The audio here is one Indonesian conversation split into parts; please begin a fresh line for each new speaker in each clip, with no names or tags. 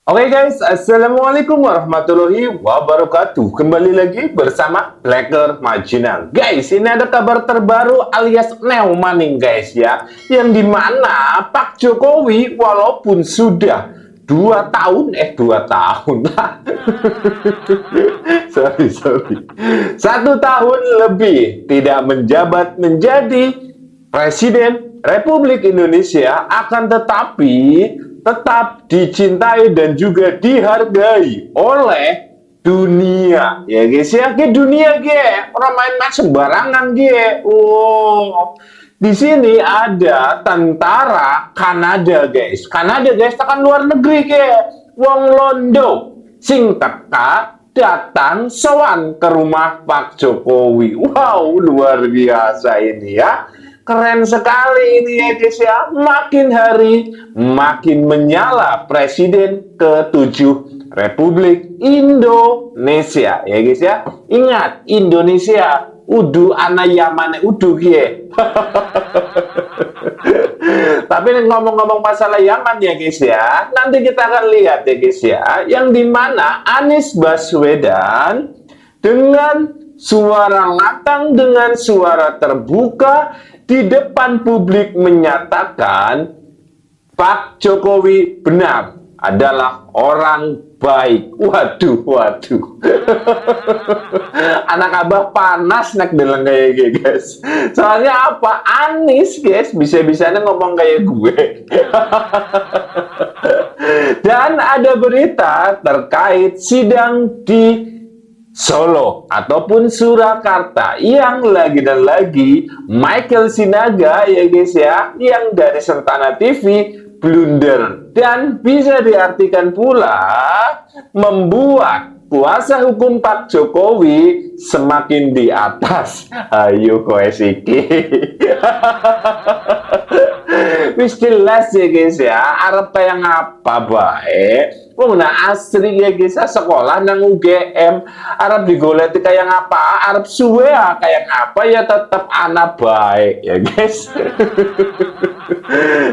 Oke guys, Assalamualaikum warahmatullahi wabarakatuh. Kembali lagi bersama Blacker Marginal. Guys, ini ada kabar terbaru alias Neumaning guys ya. Yang dimana Pak Jokowi walaupun sudah 2 tahun lah. sorry. 1 tahun lebih tidak menjabat menjadi Presiden Republik Indonesia, akan tetapi tetap dicintai dan juga dihargai oleh dunia ya guys ya. Ke dunia ge orang main-main sembarangan ge. Di sini ada tentara Kanada guys. Kanada guys tekan luar negeri ge. Wong Londo sing teka datang sowan ke rumah Pak Jokowi. Wow, luar biasa ini ya. Keren sekali ini ya guys ya. Makin hari makin menyala Presiden ke-7 Republik Indonesia ya guys ya. Ingat, Indonesia udu anayamane udu ye. Tapi ngomong-ngomong masalah Yaman ya guys ya, nanti kita akan lihat ya guys ya, yang dimana Anies Baswedan dengan suara lantang, dengan suara terbuka di depan publik menyatakan Pak Jokowi benar adalah orang baik. Waduh. Anak abah panas nak bilang kayak gitu guys. Soalnya apa? Anies guys bisa-bisanya ngomong kayak gue. Dan ada berita terkait sidang di Solo ataupun Surakarta yang lagi dan lagi Michael Sinaga ya guys ya, yang dari Sentana TV blunder dan bisa diartikan pula membuat kuasa hukum Pak Jokowi semakin di atas. Ayo koesiki. Wis jelas ya guys ya, Arab kayak ngapa baik. Wong nah asri ya guys ya, sekolah nang UGM Arab digoleti kayak ngapa, Arab suwe kayak ngapa ya tetap anak baik ya guys.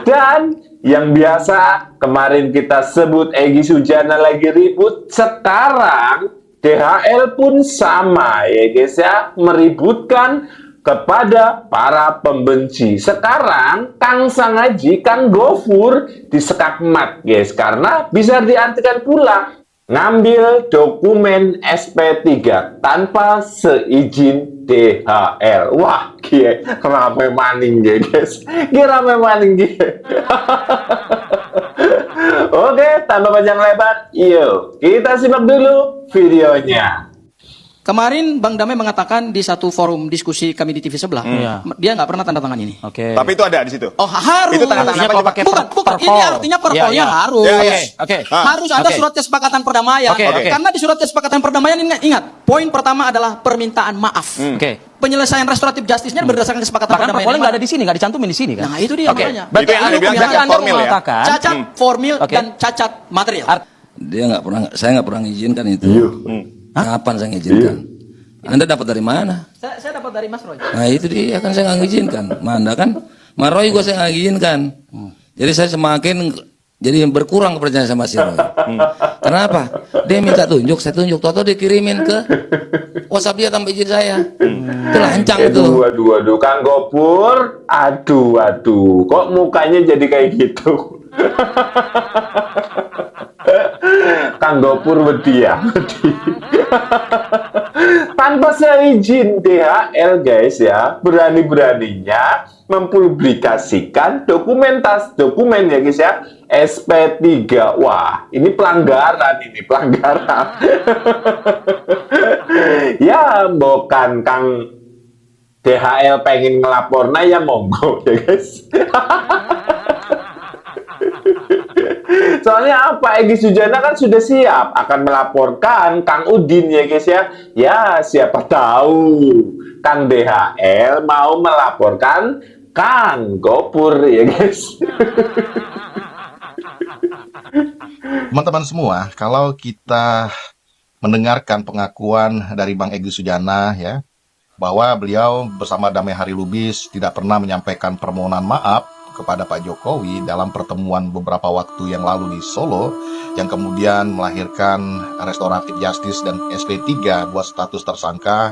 Dan yang biasa kemarin kita sebut Egy Sujana lagi ribut, sekarang DHL pun sama ya guys ya, meributkan kepada para pembenci. Sekarang Kang Sangaji, Kang Gofur disekakmat guys, karena bisa diartikan pula ngambil dokumen SP3 tanpa seizin DHL. Wah, kie rame maning guys. Rame maning Oke, tanpa panjang lebar, yuk kita simak dulu videonya.
Kemarin Bang Damai mengatakan di satu forum diskusi kami di TV sebelah, dia nggak pernah tanda tangan ini.
Oke.
Tapi itu ada di situ.
Oh harus.
Itu tanda tangan apa
Kalau
coba?
pakai
Bukan. Ini artinya perpolnya harus.
Oke.
Harus ada surat kesepakatan perdamaian.
Oke.
Karena di surat kesepakatan perdamaian ingat, poin pertama adalah permintaan maaf.
Oke.
Penyelesaian restoratif justice-nya berdasarkan kesepakatan
Bahkan
perdamaian.
perpolnya nggak ada di sini, nggak dicantumin di sini kan?
Nah itu dia
Oke.
makanya.
Itu yang Anda bilang
Berarti
cacat formil ya?
mengatakan
Cacat formil
Oke.
dan cacat material.
Dia nggak pernah, saya nggak pernah ngizinkan itu. Kapan saya ngizinkan? Anda dapat dari mana?
Saya dapat dari Mas Roy.
Nah itu dia kan saya nggak ngizinkan. Mana kan? Maroy gue saya nggak izinkan. Jadi saya semakin jadi berkurang kepercayaan sama si Roy. Kenapa? Dia minta tunjuk, saya tunjuk. Atau dia kirimin ke WhatsApp dia tanpa izin saya. Itu lancang itu.
Aduh, Kang Gopur. Aduh. Kok mukanya jadi kayak gitu? Kang Gopur wedi ya. Tanpa seizin DHL guys ya, berani-beraninya mempublikasikan dokumen ya guys ya, SP3. Wah, ini pelanggaran. Ya, bukan Kang DHL pengen ngelapornya ya monggo ya guys. Soalnya apa? Egy Sujana kan sudah siap akan melaporkan Kang Udin ya guys ya. Ya siapa tahu Kang DHL mau melaporkan Kang Gopur ya guys.
Teman-teman semua, kalau kita mendengarkan pengakuan dari Bang Egy Sujana ya, bahwa beliau bersama Damai Hari Lubis tidak pernah menyampaikan permohonan maaf kepada Pak Jokowi dalam pertemuan beberapa waktu yang lalu di Solo, yang kemudian melahirkan restoratif justice dan SP3 buat status tersangka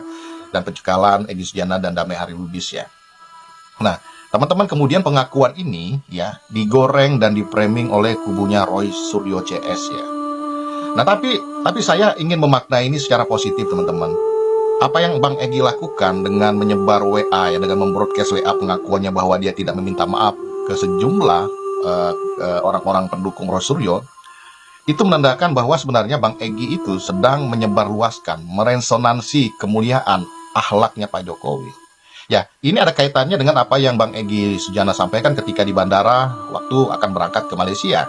dan pencekalan Egy Sujana dan Damai Hari Lubis ya. Nah, teman-teman, kemudian pengakuan ini ya digoreng dan dipraming oleh kubunya Roy Suryo CS ya. Nah, tapi saya ingin memaknai ini secara positif, teman-teman. Apa yang Bang Egy lakukan dengan menyebar WA ya, dengan membroadcast WA pengakuannya bahwa dia tidak meminta maaf ke sejumlah orang-orang pendukung Roy Suryo, itu menandakan bahwa sebenarnya Bang Egy itu sedang menyebarluaskan, meresonansi kemuliaan akhlaknya Pak Jokowi. Ya, ini ada kaitannya dengan apa yang Bang Egy Sujana sampaikan ketika di bandara waktu akan berangkat ke Malaysia.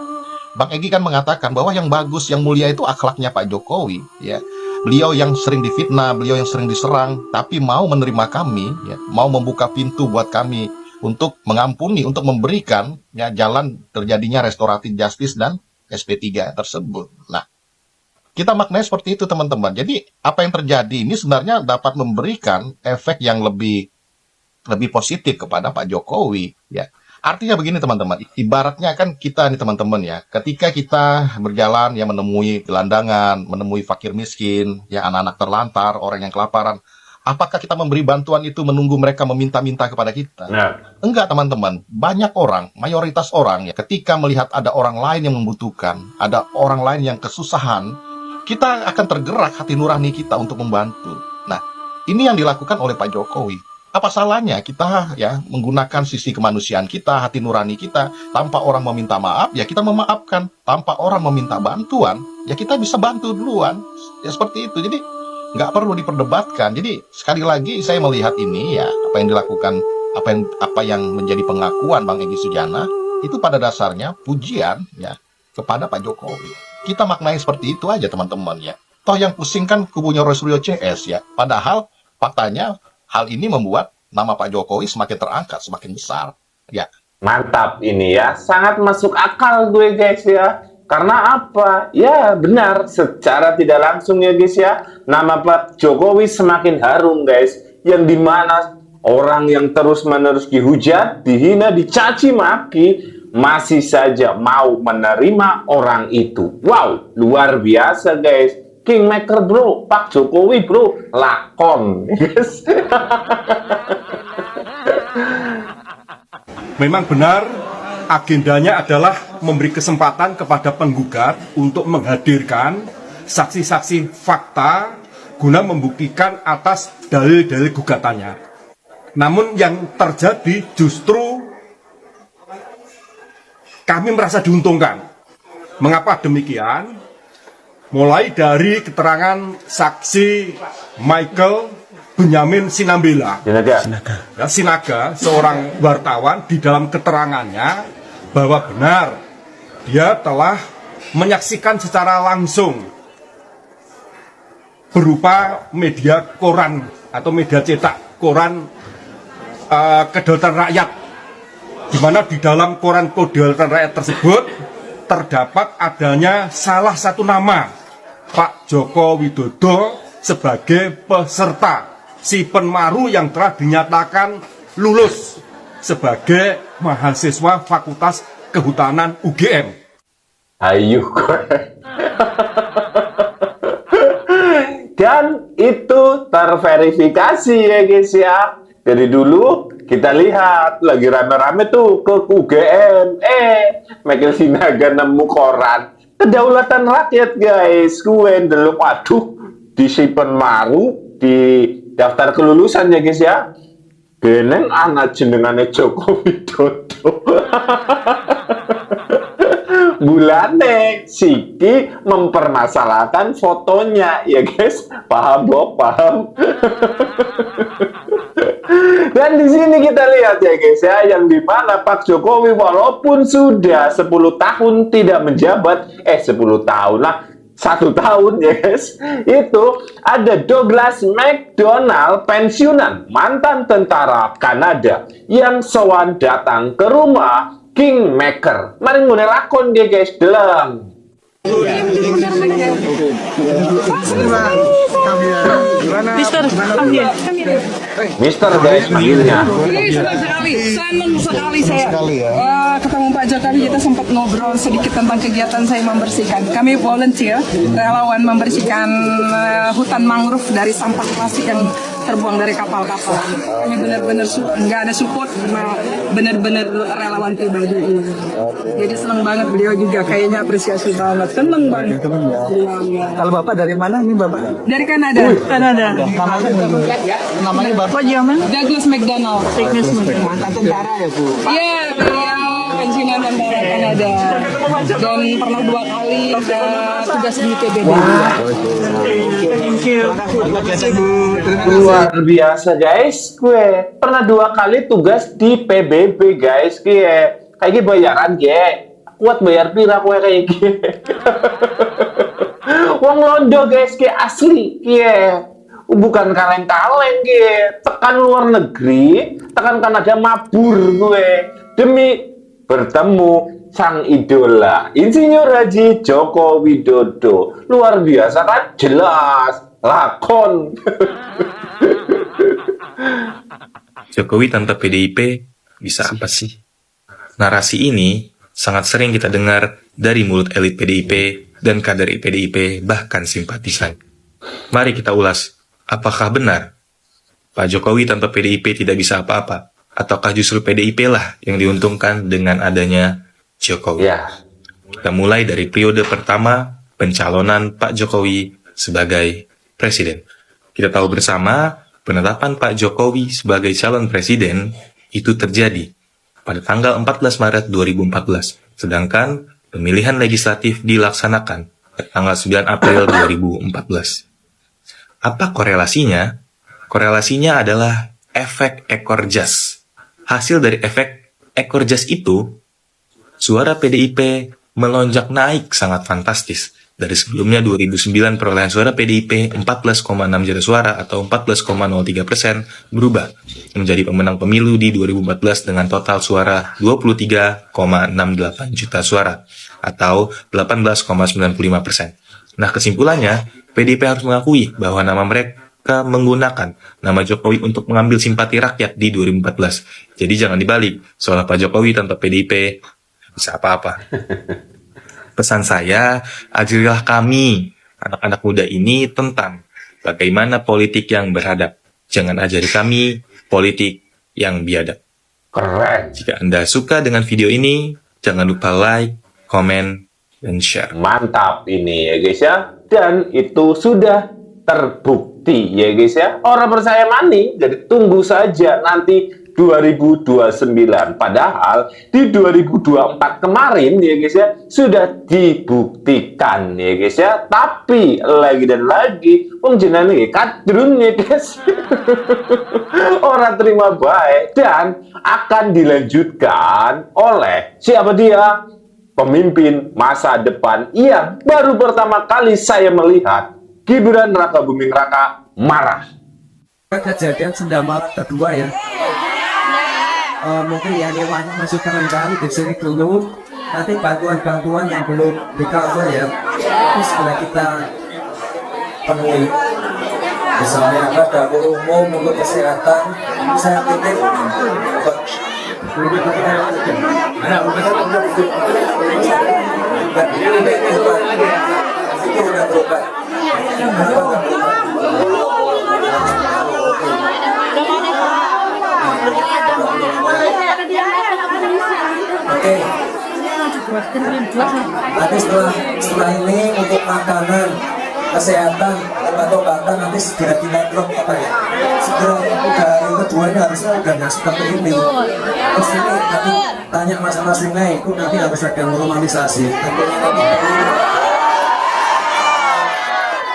Bang Egy kan mengatakan bahwa yang bagus, yang mulia itu akhlaknya Pak Jokowi, ya. Beliau yang sering difitnah, beliau yang sering diserang, tapi mau menerima kami, ya, mau membuka pintu buat kami untuk mengampuni, untuk memberikan ya jalan terjadinya restoratif justice dan SP3 tersebut. Nah, kita maknanya seperti itu, teman-teman. Jadi apa yang terjadi ini sebenarnya dapat memberikan efek yang lebih positif kepada Pak Jokowi, ya. Artinya begini, teman-teman, ibaratnya kan kita nih, teman-teman ya, ketika kita berjalan ya menemui gelandangan, menemui fakir miskin, ya anak-anak terlantar, orang yang kelaparan, apakah kita memberi bantuan itu menunggu mereka meminta-minta kepada kita?
Nah,
Enggak, teman-teman. Banyak orang, mayoritas orang ya, ketika melihat ada orang lain yang membutuhkan, ada orang lain yang kesusahan, kita akan tergerak hati nurani kita untuk membantu. Nah, ini yang dilakukan oleh Pak Jokowi. Apa salahnya kita ya menggunakan sisi kemanusiaan kita, hati nurani kita, tanpa orang meminta maaf, ya kita memaafkan. Tanpa orang meminta bantuan, ya kita bisa bantu duluan. Ya seperti itu. Jadi nggak perlu diperdebatkan. Jadi sekali lagi saya melihat ini ya, apa yang dilakukan, apa yang menjadi pengakuan Bang Egy Sujana itu pada dasarnya pujian ya kepada Pak Jokowi. Kita maknai seperti itu aja, teman-teman ya. Toh yang pusing kan kubunya Roy Suryo CS ya. Padahal faktanya hal ini membuat nama Pak Jokowi semakin terangkat, semakin besar. Ya.
mantap ini ya. Sangat masuk akal gue guys ya. Karena apa? Ya benar, secara tidak langsung ya guys ya, nama Pak Jokowi semakin harum guys. Yang dimana orang yang terus-menerus dihujat, dihina, dicaci maki, masih saja mau menerima orang itu. Wow, luar biasa guys. Kingmaker bro, Pak Jokowi bro, lakon. Yes.
Memang benar agendanya adalah memberi kesempatan kepada penggugat untuk menghadirkan saksi-saksi fakta guna membuktikan atas dalil-dalil gugatannya. Namun yang terjadi justru kami merasa diuntungkan. Mengapa demikian? Mulai dari keterangan saksi Michael Benyamin Sinambela, Sinaga, seorang wartawan, di dalam keterangannya bahwa benar dia telah menyaksikan secara langsung berupa media koran atau media cetak koran Kedaulatan Rakyat, di mana di dalam koran Kedaulatan Rakyat tersebut terdapat adanya salah satu nama Pak Joko Widodo sebagai peserta si penmaru yang telah dinyatakan lulus sebagai mahasiswa Fakultas Kehutanan UGM.
Ayo. Dan itu terverifikasi ya guys ya. Dari dulu kita lihat lagi rame-rame tuh ke UGM. Michael Sinaga nemu koran Kedaulatan Rakyat guys. Gue dulu waduh di si penmaru di daftar kelulusan ya guys ya. Geneng anak jenengannya Joko Widodo. Bulane Siki mempermasalahkan fotonya ya guys. Paham Bob, paham. Dan di sini kita lihat ya guys ya, yang dimana Pak Jokowi walaupun sudah 10 tahun tidak menjabat, 10 tahun lah, 1 tahun ya guys, itu ada Douglas McDonald pensiunan, mantan tentara Kanada yang sowan datang ke rumah Kingmaker. Mari mulai lakon dia guys, deleng.
Mister,
Mister guys manggilnya.
senang sekali saya ketemu Pak Jokowi. Kita sempat ngobrol sedikit tentang kegiatan saya membersihkan. Kami volunteer, relawan membersihkan hutan mangrove dari sampah plastik yang terbuang dari kapal-kapal. Kami benar-benar nggak ada support, benar-benar relawan pribadi ini. Jadi senang banget, beliau juga kayaknya apresiasi banget, senang banget.
Kalau Bapak dari mana nih Bapak?
Dari Kanada.
Namanya Bapak
Douglas McDonald.
mantan tentara ya Bu?
Iya, beliau pensiunan tentara Kanada dan pernah 2 kali tugas di PBB.
Luar biasa guys, gue pernah 2 kali tugas di PBB guys, gue kayak gini bayaran gue, kuat bayar pira gue kayak gini. Wong londo guys, gue asli gue. Bukan kaleng-kaleng gue, tekan luar negeri, tekan Kanada mabur gue demi bertemu sang idola Insinyur Haji Joko Widodo. Luar biasa kan? Jelas lakon.
Jokowi tanpa PDIP bisa apa sih? Narasi ini sangat sering kita dengar dari mulut elit PDIP dan kader PDIP, bahkan simpatisan. Mari kita ulas, apakah benar Pak Jokowi tanpa PDIP tidak bisa apa-apa? Ataukah justru PDIP lah yang diuntungkan dengan adanya Jokowi?
Ya.
Kita mulai dari periode pertama pencalonan Pak Jokowi sebagai presiden. Kita tahu bersama penetapan Pak Jokowi sebagai calon presiden itu terjadi pada tanggal 14 Maret 2014, sedangkan pemilihan legislatif dilaksanakan pada tanggal 9 April 2014. Apa korelasinya? Korelasinya adalah efek ekor jas. Hasil dari efek ekor jas itu, suara PDIP melonjak naik sangat fantastis. Dari sebelumnya 2009 perolehan suara PDIP 14,6 juta suara atau 14,03% berubah menjadi pemenang pemilu di 2014 dengan total suara 23,68 juta suara atau 18,95%. Nah, kesimpulannya, PDIP harus mengakui bahwa nama mereka menggunakan nama Jokowi untuk mengambil simpati rakyat di 2014. Jadi jangan dibalik, soal Pak Jokowi tanpa PDIP bisa apa-apa. Pesan saya, ajarilah kami, anak-anak muda ini tentang bagaimana politik yang beradab. Jangan ajari kami politik yang biadab.
Keren.
Jika Anda suka dengan video ini, jangan lupa like, komen, dan share.
Mantap ini ya guys ya. Dan itu sudah terbukti ya guys ya. Orang percaya mani, jadi tunggu saja nanti 2029. Padahal di 2024 kemarin ya guys ya sudah dibuktikan ya guys ya. Tapi lagi dan lagi wong jenenge kadrun ya guys. Orang terima baik dan akan dilanjutkan oleh siapa dia? Pemimpin masa depan yang baru pertama kali saya melihat Gibran Raka Buming Raka marah.
Kejadian Sendama kedua ya. Mungkin yang dewan masih barangkali di sini dulu. Nanti bantuan-bantuan yang belum di-cover ya. Terus setelah kita penuhi. Misalnya apa dapur umum untuk kesehatan. Saya pikir Oke. Nanti setelah ini untuk makanan, kesehatan, obat-obatan nanti segera dilakukan apa ya? Segera dari keduanya harus ada yang seperti ini. Terus ini nanti tanya masing-masingnya itu nanti harus ada normalisasi.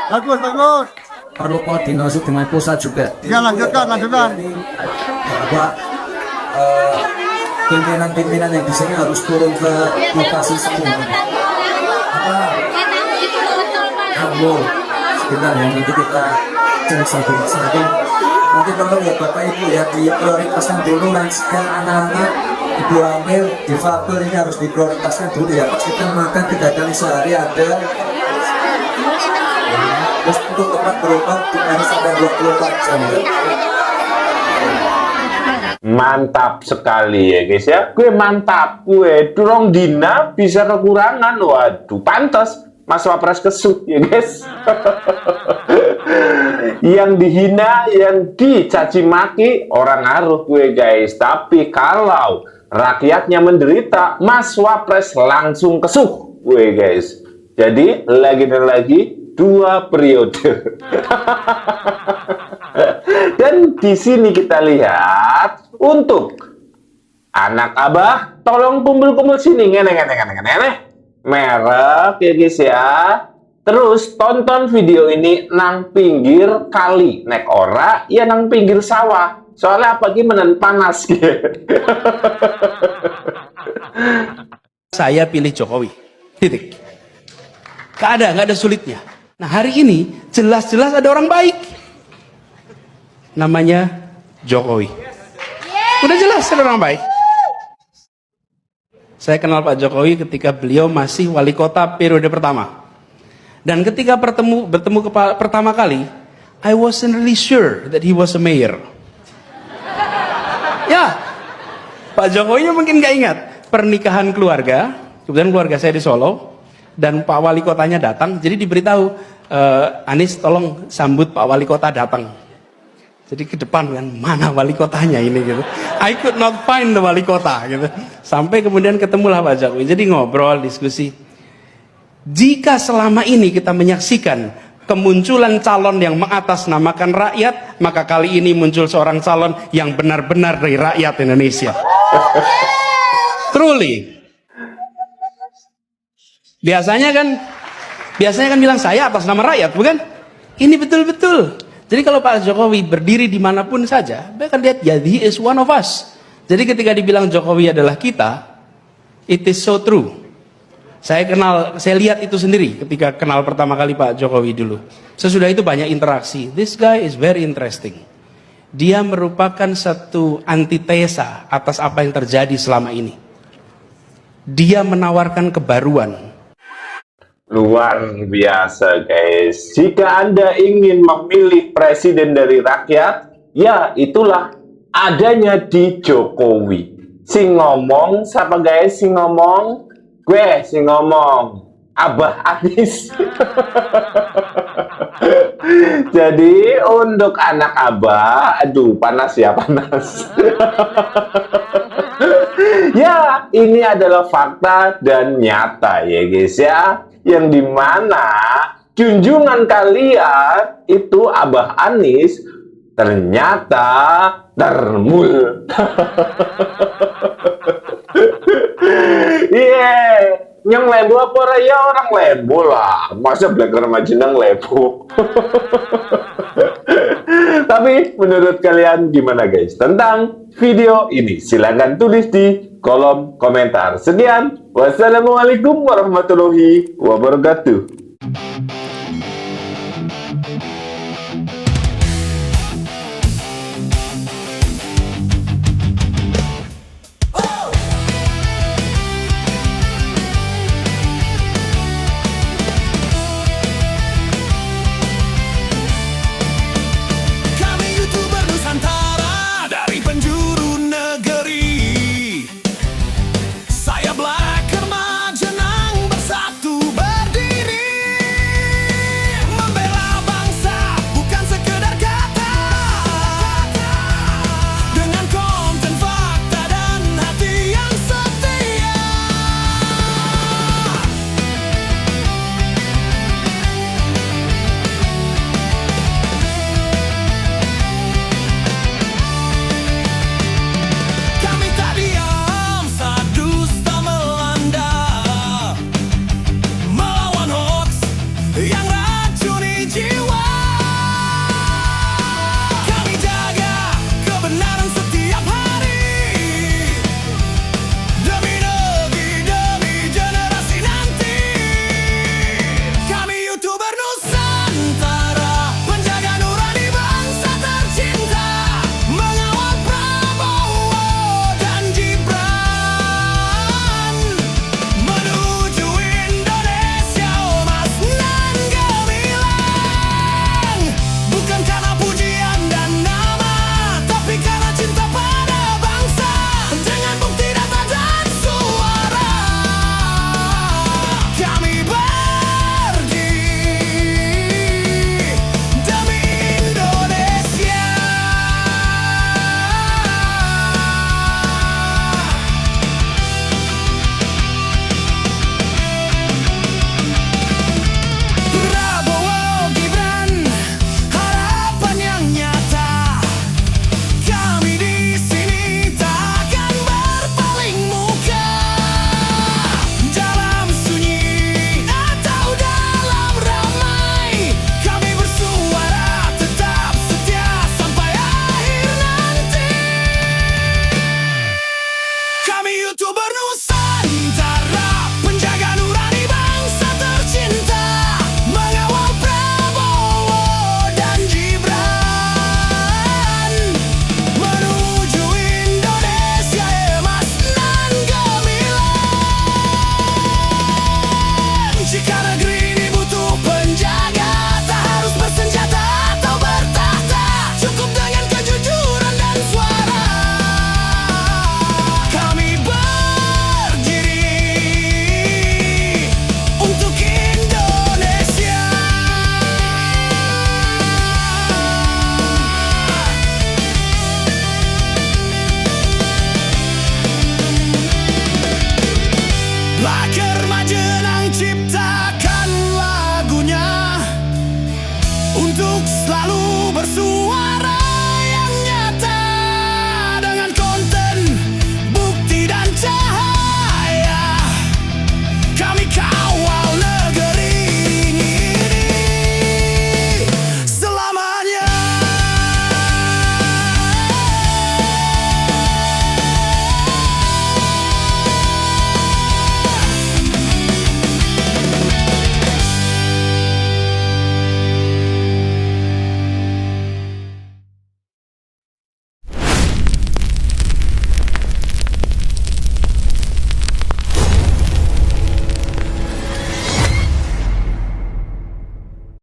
Bagus.
Perlu koordinasi dengan pusat juga.
Ya lanjutkan.
Bahwa pimpinan-pimpinan yang di sini harus turun ke lokasi semua. Halo, sebentar ya, nanti kita cek satu-satu. Nanti tolong ya Bapak Ibu ya diprioritaskan dulu lansikan anak-anak, ibu hamil, difabel ini harus diprioritaskan dulu ya. Pas kita makan 3 kali sehari ada. Terus untuk tempat berobat dengan sampai 24 jam.
Mantap sekali ya guys ya. Gue mantap. Gue durung dina bisa kekurangan. Waduh, pantas Mas Wapres kesut ya guys. Yang dihina, yang dicaci maki orang ngaruh gue guys. Tapi kalau rakyatnya menderita, Mas Wapres langsung kesuh gue guys. Jadi lagi dan lagi 2 periode. Dan di sini kita lihat untuk anak abah, tolong kumpul-kumpul sini, ngene merek ya guys ya. Terus tonton video ini nang pinggir kali, nek ora ya nang pinggir sawah. Soalnya apa gimana panas gitu.
Saya pilih Jokowi. Titik. Nggak ada sulitnya. Nah hari ini jelas-jelas ada orang baik. Namanya Jokowi. Udah jelas ada orang baik. Saya kenal Pak Jokowi ketika beliau masih wali kota periode pertama. Dan ketika bertemu pertama kali, I wasn't really sure that he was a mayor. Ya, Pak Jokowi mungkin nggak ingat pernikahan keluarga. Kebetulan keluarga saya di Solo dan Pak Wali Kotanya datang. Jadi diberitahu, Anies tolong sambut Pak Wali Kota datang. Jadi ke depan kan, mana wali kotanya ini gitu. I could not find the wali kota gitu. Sampai kemudian ketemulah Pak Jokowi. Jadi ngobrol, diskusi. Jika selama ini kita menyaksikan kemunculan calon yang mengatasnamakan rakyat, maka kali ini muncul seorang calon yang benar-benar dari rakyat Indonesia. Truly. Biasanya kan bilang saya atas nama rakyat, bukan? Ini betul-betul. Jadi kalau Pak Jokowi berdiri dimanapun saja, mereka lihat ya, he is one of us. Jadi ketika dibilang Jokowi adalah kita, it is so true. Saya lihat itu sendiri ketika kenal pertama kali Pak Jokowi dulu. Sesudah itu banyak interaksi. This guy is very interesting. Dia merupakan satu antitesa atas apa yang terjadi selama ini. Dia menawarkan kebaruan.
Luar biasa guys. Jika Anda ingin memilih presiden dari rakyat, ya itulah adanya di Jokowi. Sing ngomong siapa guys? Sing ngomong gue, sing ngomong Abah Anies. Jadi untuk anak Abah, aduh panas ya, panas. Ya, ini adalah fakta dan nyata ya guys ya. Yang dimana junjungan kalian itu Abah Anies ternyata termul. Yeah, yang lebo apa raya orang lebo lah. Masa Black remaja nang lebo. Tapi menurut kalian gimana guys tentang video ini? Silahkan tulis di kolom komentar. Sekian, wassalamualaikum warahmatullahi wabarakatuh.